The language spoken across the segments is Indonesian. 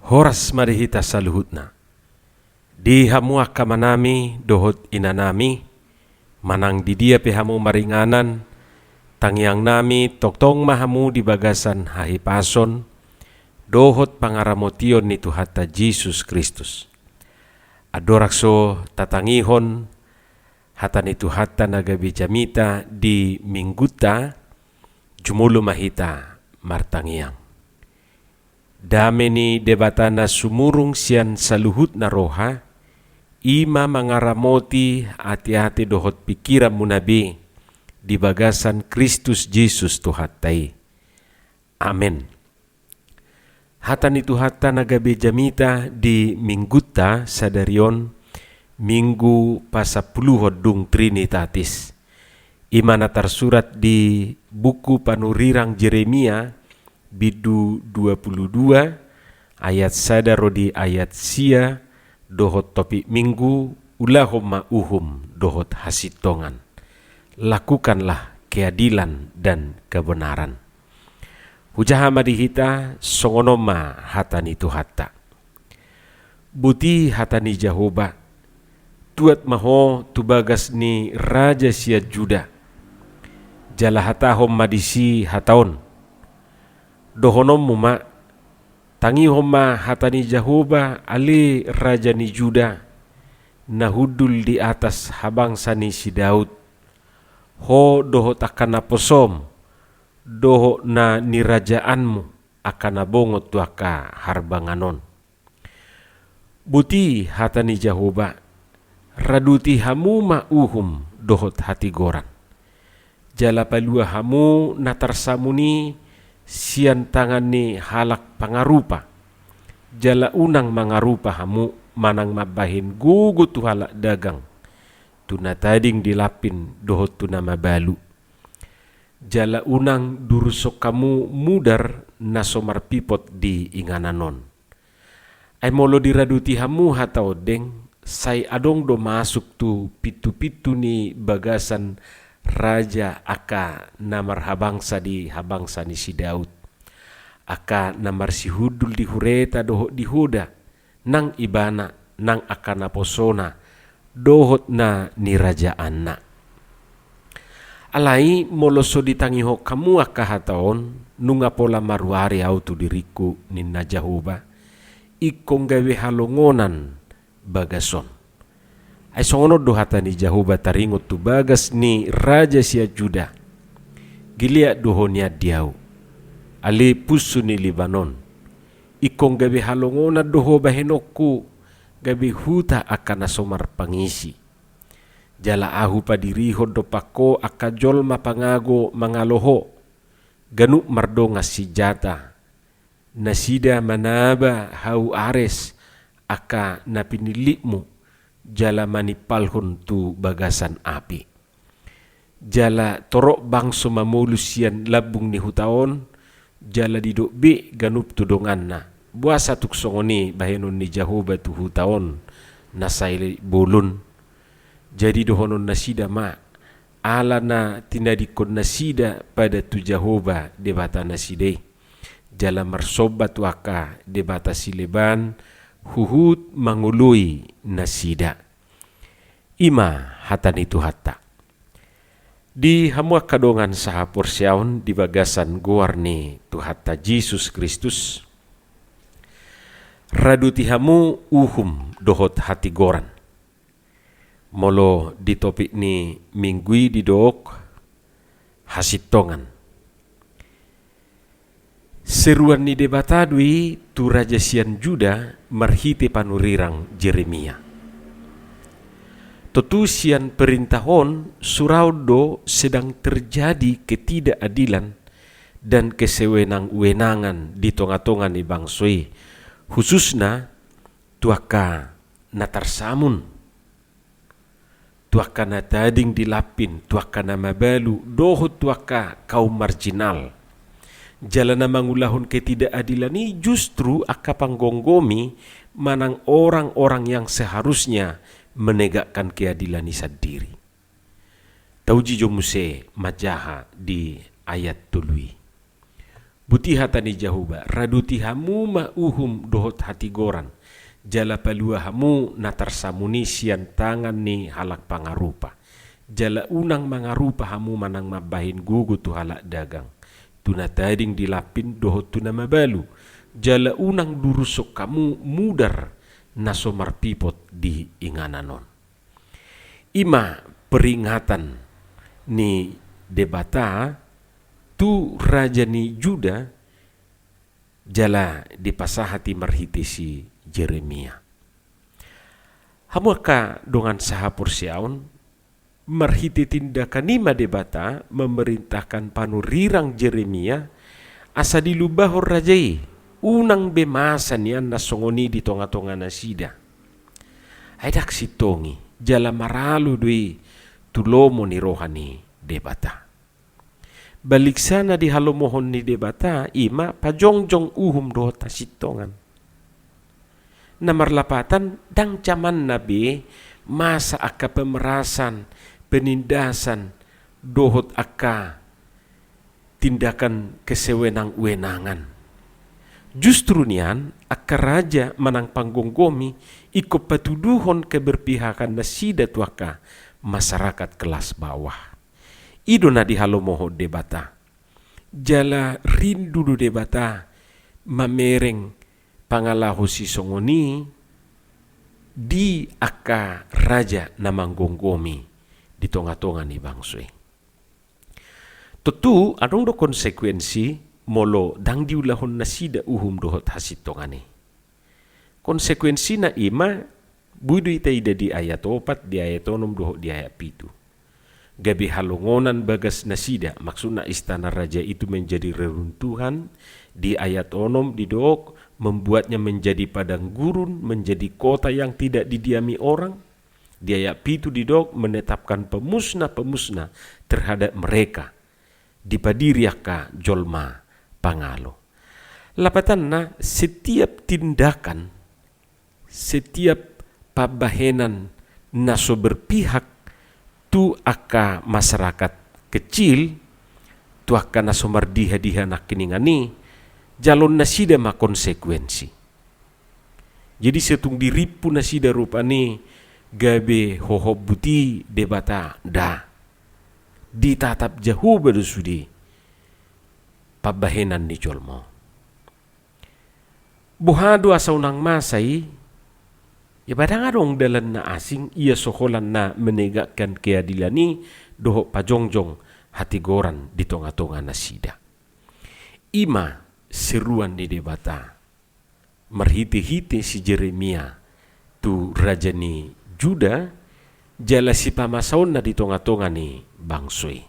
Horas marihita saluhutna. Di hamu akka manami dohot inanami, manang di dia pehamu maringanan, tangyang nami toktong mahamu di bagasan hahipason, dohot pangaramotion ni Tuhata Jesus Kristus. Adorakso tatangihon hata ni Tuhata nagabi jamita di mingguta jumulu mahita martangiang. Dame ni debatana sumurung sian saluhut na roha, ima mangaramoti hati-hati dohot pikiran munabi di bagasan Kristus Jesus Tuhatai. Amen. Hata ni Tuhata nagabe jamita di mingguta sadarion minggu pasapuluhod dung Trinitatis. Imana tersurat di buku panurirang Jeremia bidu 22 ayat sadaro di ayat sia dohot topik minggu ulahoma uhum dohot hasitongan. Lakukanlah keadilan dan kebenaran. Hujaha madihita songonoma hatani Tuhata. Buti hatani Jehovah. Tuat maho tubagas ni Raja sia Juda. Jalahatahom madisi hataon. Dohonom muma tangi homa hatani Jehovah ali Raja ni Juda nahudul di atas habangsa ni si Daud. Ho doho takana posom doho na nirajaanmu akana bongot tuaka harbanganon. Buti hatani Jehovah raduti hamu ma'uhum dohot hati goran. Jala palua hamu natarsamuni sian tangan ni halak pangarupa. Jala unang mangarupa hamu manang mabahin gugu tu halak dagang. Tuna tading dilapin dohot tuna mabalu. Jala unang durusok kamu mudar nasomar pipot di ingananon. Ay molo diraduti hamu hatao deng say adong do masuk tu pitu-pitu ni bagasan Raja aka namar habangsa ni si Daud. Aka namar si hudul di hureta dohot di huda. Nang ibana, nang aka naposona, dohot na nirajaan na. Alai moloso ditangiho kamu aka hataon, nunga pola maruari au tu diriku ninna Jehovah. Ikong gawe halongonan bagason. Ay songono dohata ni Jehovah taringot tu bagas ni Raja sia Juda. Gilia dohonya diau. Ali pusu ni Libanon. Ikong gabi halongona doho bahenokku. Gabi huta akan asomar pangisi. Jala ahu padiriho dopako akajol mapangago mangaloho. Ganuk mardonga sijata. Nasida manaba hau ares aka napinilikmu. Jala manipalhon tu bagasan api. Jala torok bangso mamulusian labung ni hutaon. Jala didok be ganup tudongan na. Buasa tuk songoni bahenon ni Jehovah tu hutaon. Nasay bolon. Jadi dohonon nasida ma. Ala na tinadikon nasida pada tu Jehovah debata naside. Jala marsobat waka debata sileban. Huhut mangului nasida. Ima hatani Tuhata. Di hamua kadongan saha porsiaon di bagasan goarni Tuhata Jesus Kristus. Raduti hamu uhum dohot hati goran. Molo di topik ni minggui di dook hasitongan. Seruan ni debatadui tu Raja sian Juda marhite panurirang Jeremia. Totu sian perintahon suraudo sedang terjadi ketidakadilan dan kesewenang-wenangan di tonga-tonga ni bangsoi. Khususna tuaka natarsamun. Tuaka natading dilapin, tuaka namabalu, doho tuaka kaum marginal. Jalan mangulahun ketidakadilan ini justru aka panggonggomi manang orang-orang yang seharusnya menegakkan keadilan ini sendiri. Tauji jo muse majaha di ayat tului. Butihata ni Jahuba, raduti hamu ma uhum dohot hati goran. Jala palua hamu natarsamuni sian tangan ni halak pangarupa. Jala unang mangarupa hamu manang mabahin gugu tu halak dagang. Tuna tading dilapin dohot tuna mabalu. Jala unang durusok kamu mudar naso marpipot di ingananon. Ima peringatan ni debata tu raja ni Juda jala dipasahati marhitisi Jeremia. Hamuaka dongan sahapur siaun marhiti tindakan nima debata memerintahkan panurirang Jeremia asa dilubahor rajai unang bemasan yan nasongoni di tonga-tonga nasida. Aidak sitongi jala maralu dui tulomo ni rohani debata. Balik sana di halomohon ni debata ima pajongjong uhum dohota sitongan. Namarlapatan dang caman nabi masa aka pemerasan, penindasan, dohot aka tindakan kesewenang-wenangan. Justru nian aka raja manang panggonggomi iko patuduhon keberpihakan nasida tuaka masyarakat kelas bawah. Ido na di halomoho debata. Jala rindu do debata mamereng pangalahu si songoni di aka raja na manggonggomi di tonga-tonga ni bangsoi. Tentu adong do konsekuensi molo dang diulahon nasida uhum dohot hasit tongani. Konsekuensi na ima budu ita ida di ayat 4 di ayat 6 dohot di ayat 7. Gabi halongonan bagas nasida maksudna istana raja itu menjadi reruntuhan. Di ayat 6 di dohok membuatnya menjadi padang gurun, menjadi kota yang tidak didiami orang. Di ayat 7 di dohok menetapkan pemusnah-pemusnah terhadap mereka. Dipadiriaka jolma pangalo. Lapatanna setiap tindakan, setiap pabahenan naso berpihak tu aka masyarakat kecil, tu aka naso mardiha-diha nakiningani, jalon nasida ma konsekuensi. Jadi setung diripu nasida rupani gabe hohob buti debata da. Ditatap jauh bersudi pabahenan di jolmo. Buhado asa unang masai, ya badang adong dalan na asing ia soholan na menegakkan keadilan ni doho pajongjong hati goran di tonga-tonga nasida. Ima seruan di debata marhiti-hiti si Jeremia tu raja ni Juda jala si pamasaon na di tonga-tonga ni bangsoi.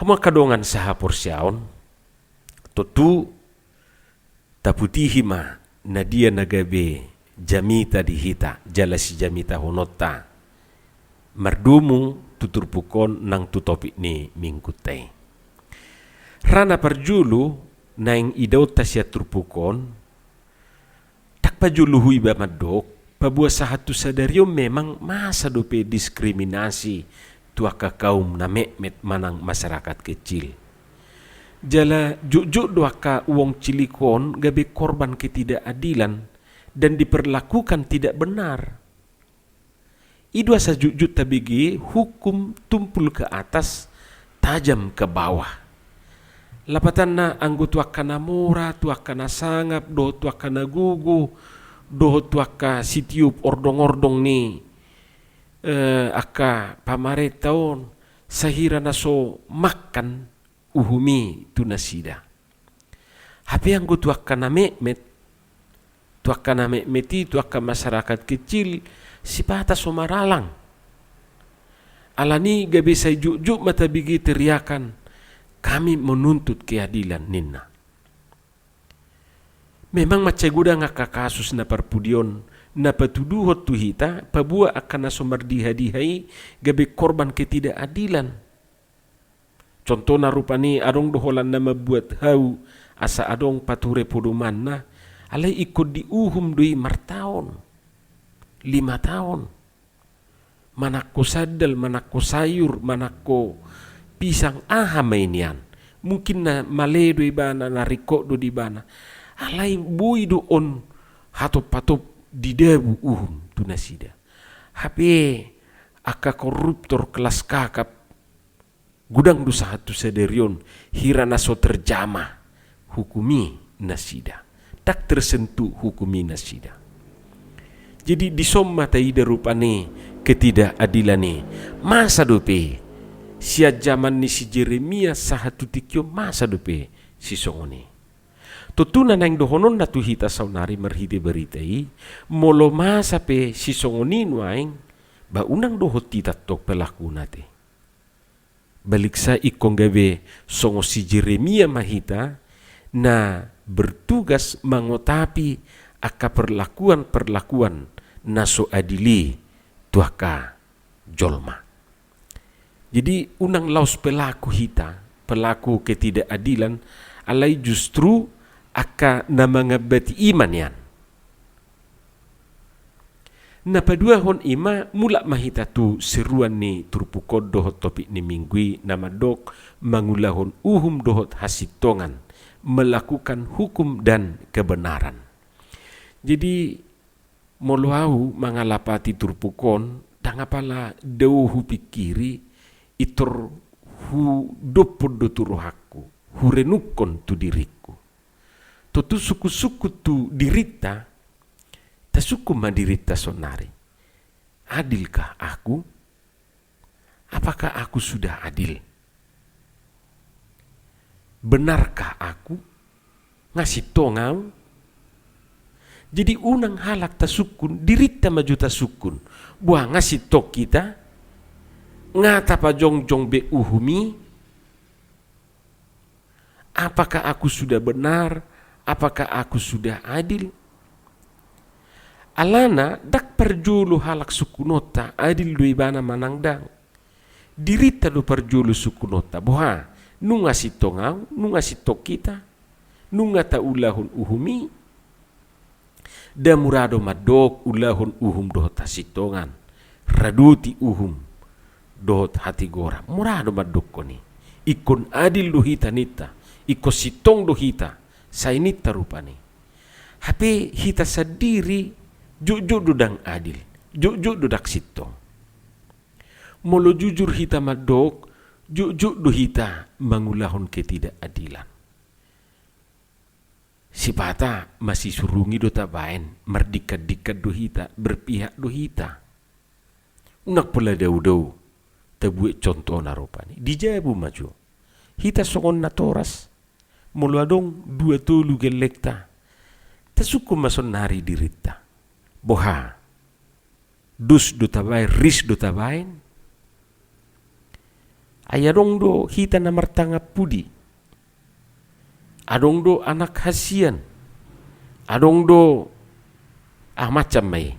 Hama kadongan sahapor siaon totu taputihima na dia nagabe jamita dihita jala si jamita honota mardumu tuturpukon nang tutopik ni mingkutay. Rana parjulu naing idauta siya turpukon takpajulu hui bamadok pabuah sahatu sadario memang masa dope diskriminasi tuaka kaum na mekmet manang masyarakat kecil. Jala juk-juk doaka uang cilikon gabe korban ketidakadilan dan diperlakukan tidak benar. Idu asa juk-juk tabigi hukum tumpul ke atas tajam ke bawah. Lapatan na anggo tuaka na mora, tuaka na sangap, do tuaka na gugu, do tuaka sitiup ordong-ordong ni aka pamaretaon sahira naso makan uhumi tu nasida. Hape anggo tuaka na mekmet, tuaka na mekmeti, tuaka masyarakat kecil sipata somaralang. Alani gabe say juk-juk matabigi teriakan, kami menuntut keadilan ninna. Memang macaguda ngaka kasus na parpudion na patuduhot tuhita pabua akan nasomardiha-dihai gabe korban ketidakadilan. Contoh na rupani adong doholan na mabuat hau asa adong pature podoman na alay ikut diuhum dui martaon 5 tahun. Manako sadal, manako sayur, manako pisang aha mainian. mungkin na maledo ibana na riko do di bana alai bui do on hatop patop di debu tu nasida hape aka koruptor kelas kakap gudang dosa hatu sederion hirana so terjamah hukumi nasida tak tersentuh hukumi nasida. Jadi disomma taida rupane ketidakadilane masa dope sia zaman ni si Jeremia sahatu tikyo masa dope si songoni tutuna nang dohonon na tuhita saunari merhide beritai molo masa pe si songoni nuaing ba unang dohot tita tok pelaku nate balik sa ikong gabe songo si Jeremia mahita na bertugas mengotapi aka perlakuan naso adili tuaka jolma. Jadi unang laus pelaku hita, pelaku ketidakadilan alai justru aka namangabati iman yan. Napadua hon ima mula mahita tu seruan ni turpukod dohot topik ni minggui nama dok mangulahon dohot hasitongan melakukan hukum dan kebenaran. Jadi moluau mangalapati turpukon tangapala dauhu pikiri itor hu dopod do turuhaku hu renukon tu diriku tu suku-suku tu dirita tasuku madirita sonari adilkah aku? Apakah aku sudah adil? Benarkah aku ngasih tongau? Jadi unang halak tasukun dirita maju tasukun buah ngasih tok kita ngata pa jong be uhumi. Apakah aku sudah benar? Apakah aku sudah adil? Alana dak perjulu halak sukunota adil dui bana manangdang dirita do perjulu sukunota boha nunga si tongau nunga si tok kita nunga ta ulahun uhumi da murado madok ulahun uhum dohot hasitongan raduti uhum dohot hati gora murado madok koni ikon adil do hita nita iko sitong do hita sainita rupani hape hita sendiri jujur dudang adil jujur dudak sitong molo jujur hita madok jujur do hita mangulahon ketidakadilan sipata masih surungi do tabaen merdikat-dikat do hita berpihak do hita unak pula dau-dau tabuik contoh narupani dijabu maju hita songon na toras molo adong dua tolu gelekta tasuku mason nari dirita boha dus do tabaen ris do tabaen ayadong do hita na martanga pudi adong do anak hasian adong do macam mai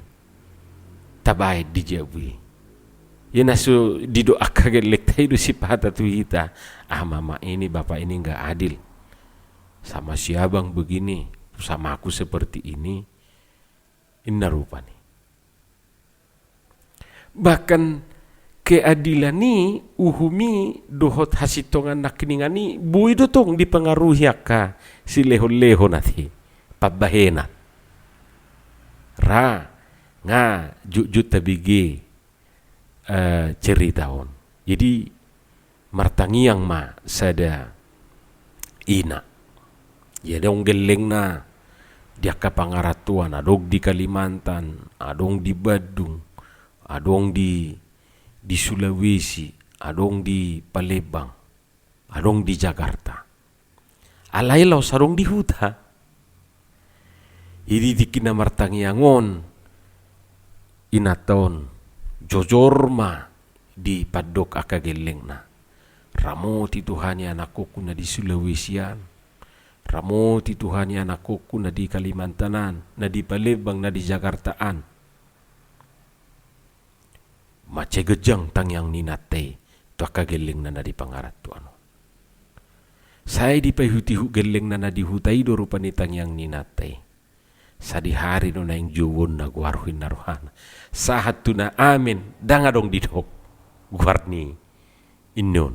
tabai dijabui yenasu dido akagelek taido sipata tu hita mama ini bapak ini enggak adil sama si abang begini sama aku seperti ini inna rupani bahkan keadilan ni uhumi dohot hasitongan nakningani bui dotong dipengaruhi aka si leho-leho nati pabahena ra nga jujut tabigi ceritaon jadi martangiang ma sada ina ya dong geleng na dia kapangaratuan adong di Kalimantan adong di Badung adong di Sulawesi, adong di Palembang, adong di Jakarta. Alailaw sarong di huta. Idi di kinamartangiangon inaton jojorma di padok akageleng na. Ramo ti Tuhan ya anakku na di Sulawesian. Ramo ti Tuhan ya anakku na di Kalimantanan, na di Palembang, na di Jakartaan. Mace gejang tangyang ninate to kageleng na di pangarat to ano. Saya di pahuti geleng na di hutai do rupani tangyang ninate. Sa di hari no na yung juwon na guarhuin na rohana. Sahat to na amin dangadong didok guarni inon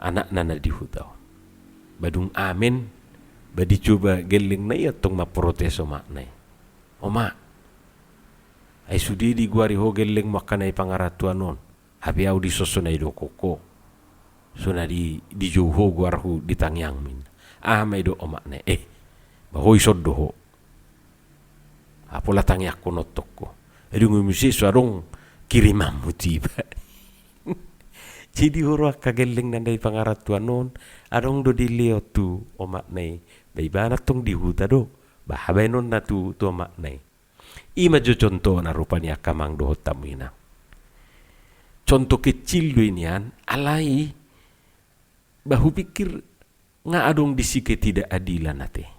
anak na di hutaw. Badung amin, badi coba geling na iya tong maprotes o maknay. O mak, ay sudi di guari ho geling makanay pangaratuan non. Habi au di sosunay do koko. So na di juho guarhu di tangyang min. May do o maknay. Bahoy soddo ho. Apola tangyak ko notok ko. Edung umisi suarong kirimam mutiba. Jadi hurwa kageling nanday pangaratuan non. Arong do dileo tu o maknay. Baibana tong dihuta do. Bahabay non na tu o maknay. Ima jo contoh na rupanya kamang dohot tamuina. Contoh kecil do inian. Alai. Bahu pikir nga adong disike tidak adilan nate.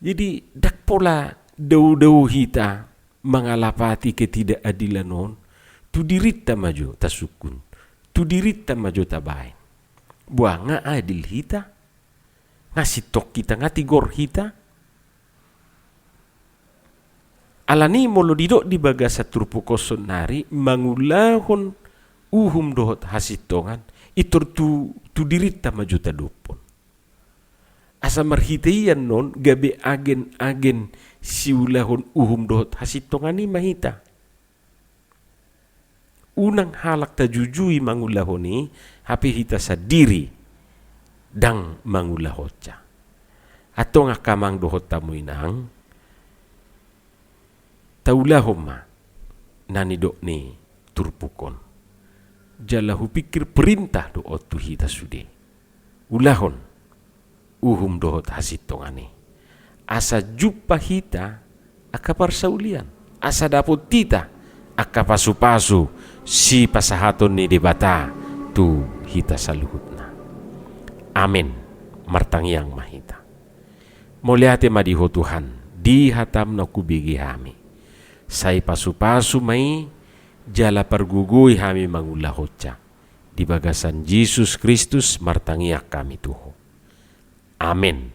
Jadi dak pola dau-dau hita mengalapati ketidakadilan non. Tu dirita maju tasukun, tu dirita maju tabain. Buah nga adil hita, ngasih tok kita ngati gor hita. Alani molo didok di bagasa turpu koson nari mangulahon uhum dohot hasitongan itur tu dirita maju tadupon. Asa marhitaian non gabe agen siulahon uhum dohot hasitongan ni mahita. Unang halak tajujui mangulahoni hapi hita sadiri dang mangulahotja. Ato nga kamang dohot tamuinang taulahoma nanidok ni turpukon. Jalahu pikir perintah doot tu hita sude. Ulahon uhum dohot hasitongani. Asa jumpa hita akapar saulian. Asa dapot tita akapasu-pasu si pasahaton ni debata tu hita saluhutna. Amin. Martangyang mahita. Moliate madiho Tuhan di hatam na kubigi hami. Say pasu-pasu may jala pargugui hami mangulahotja. Di bagasan Jesus Kristus martangyak kami tuho. Amin.